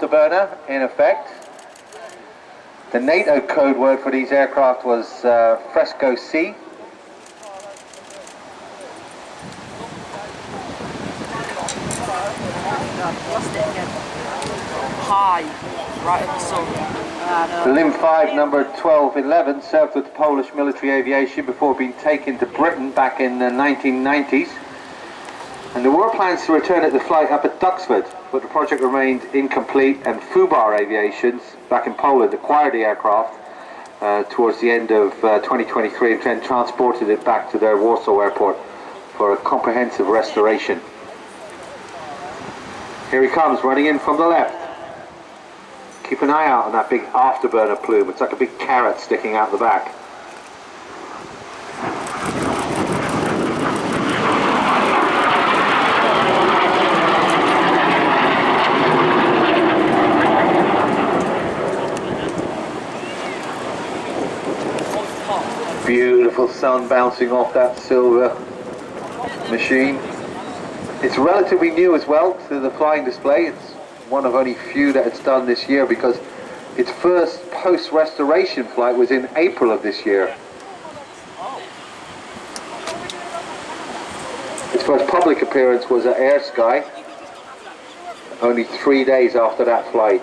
Afterburner in effect. The NATO code word for these aircraft was Fresco C. High, right at the sun. The LIM 5 number 1211 served with Polish military aviation before being taken to Britain back in the 1990s. And there were plans to return it to flight up at Duxford, but the project remained incomplete, and Fubar Aviations back in Poland acquired the aircraft towards the end of 2023 and then transported it back to their Warsaw airport for a comprehensive restoration. Here he comes, running in from the left. Keep an eye out on that big Afterburner plume. It's like a big carrot sticking out the back. Beautiful sun bouncing off that silver machine. It's relatively new as well to the flying display. It's one of only few that it's done this year because its first post-restoration flight was in April of this year. Its first public appearance was at Airshow, only 3 days after that flight.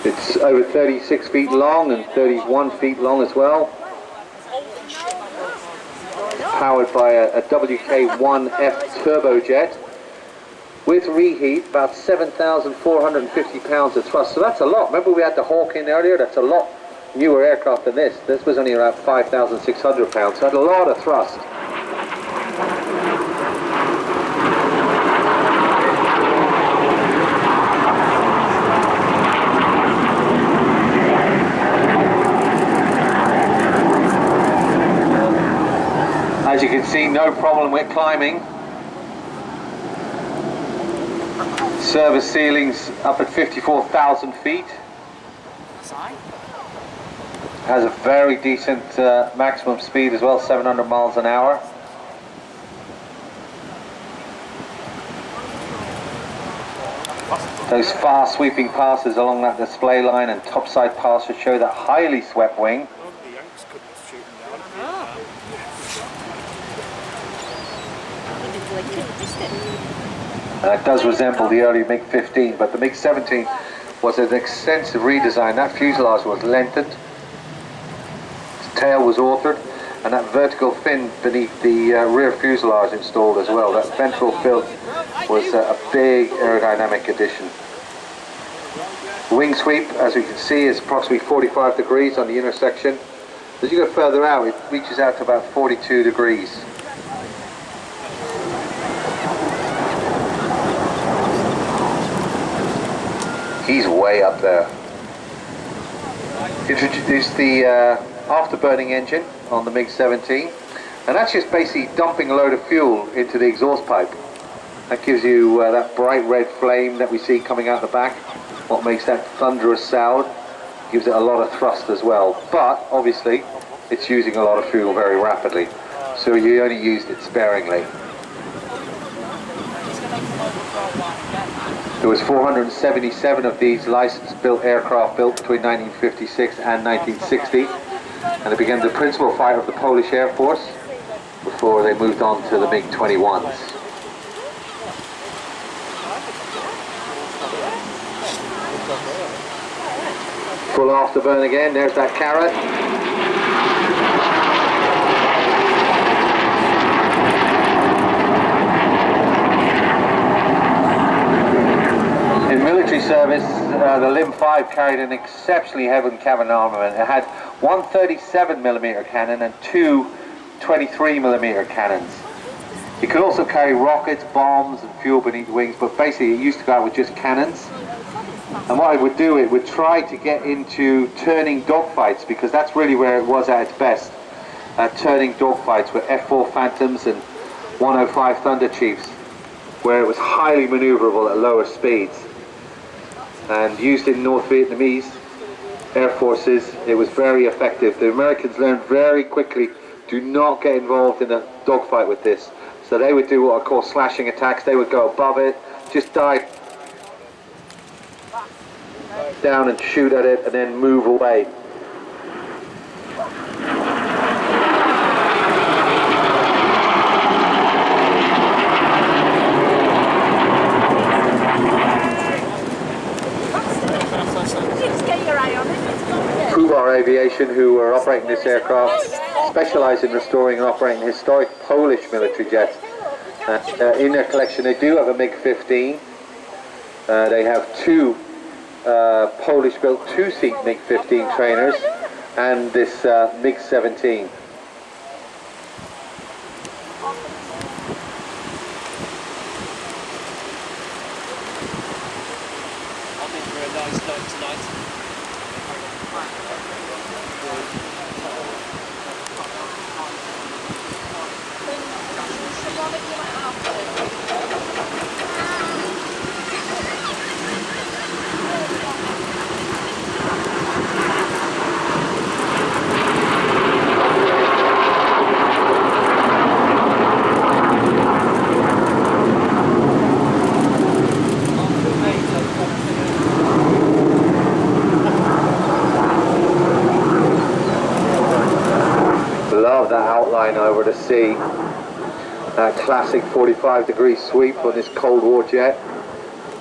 It's over 36 feet long and 31 feet long as well. Powered by a WK-1F turbojet with reheat, about 7,450 pounds of thrust. So that's a lot. Remember we had the Hawk in earlier? That's a lot newer aircraft than this. This was only around 5,600 pounds. So it had a lot of thrust. As you can see, no problem with climbing. Service ceilings up at 54,000 feet. Has a very decent maximum speed as well, 700 miles an hour. Those fast sweeping passes along that display line and topside passes show that highly swept wing. And it does resemble the early MiG-15, but the MiG-17 was an extensive redesign. That fuselage was lengthened, its tail was altered, and that vertical fin beneath the rear fuselage installed as well. That ventral fin was a big aerodynamic addition. Wing sweep, as we can see, is approximately 45 degrees on the inner section. As you go further out, it reaches out to about 42 degrees. He's way up there. Introduce the afterburning engine on the MiG-17, and that's just basically dumping a load of fuel into the exhaust pipe. That gives you that bright red flame that we see coming out the back. What makes that thunderous sound, gives it a lot of thrust as well. But obviously, it's using a lot of fuel very rapidly, so you only used it sparingly. There was 477 of these licensed-built aircraft built between 1956 and 1960, and it became the principal fighter of the Polish Air Force before they moved on to the MiG-21s. Full afterburn again, there's that carrot. In military service, the LIM 5 carried an exceptionally heavy cabin armament. It had one 37mm cannon and two 23mm cannons. It could also carry rockets, bombs and fuel beneath the wings, but basically it used to go out with just cannons. And what it would do, it would try to get into turning dogfights, because that's really where it was at its best. Turning dogfights with F-4 Phantoms and 105 Thunder Chiefs, where it was highly maneuverable at lower speeds. And used in North Vietnamese air forces. It was very effective. The Americans learned very quickly, do not get involved in a dogfight with this. So they would do what are called slashing attacks. They would go above it, just dive down and shoot at it, and then move away. Fubar Aviation, who were operating this aircraft, specialise in restoring and operating historic Polish military jets. In their collection they do have a MiG-17. They have two Polish-built two-seat MiG-15 trainers and this MiG-17. I'm in for a nice night tonight. Love that outline over the sea. That classic 45-degree sweep on this Cold War jet.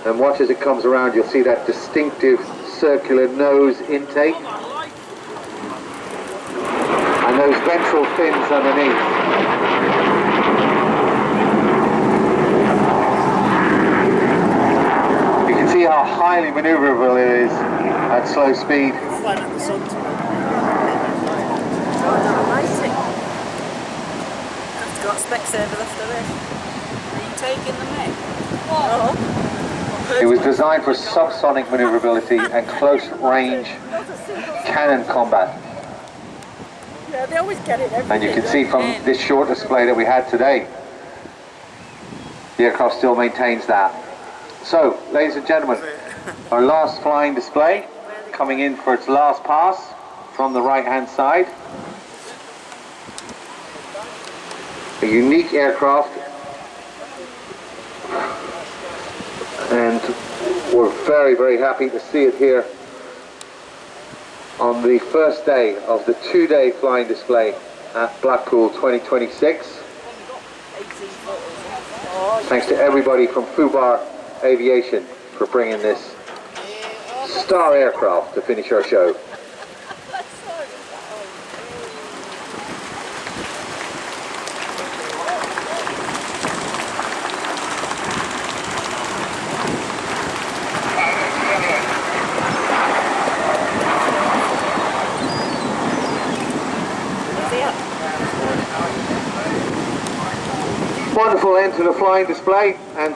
And watch as it comes around, you'll see that distinctive circular nose intake. And those ventral fins underneath. You can see how highly maneuverable it is at slow speed. Got Specsavers after this. Are you taking the MiG? What? It was designed for subsonic maneuverability and close-range cannon combat. Yeah, they always get it every And you can see from this short display that we had today, the aircraft still maintains that. So, ladies and gentlemen, our last flying display, coming in for its last pass from the right-hand side. A unique aircraft, and we're very, very happy to see it here on the first day of the two-day flying display at Blackpool 2026. Thanks to everybody from Fubar Aviation for bringing this star aircraft to finish our show. Wonderful end to the flying display, and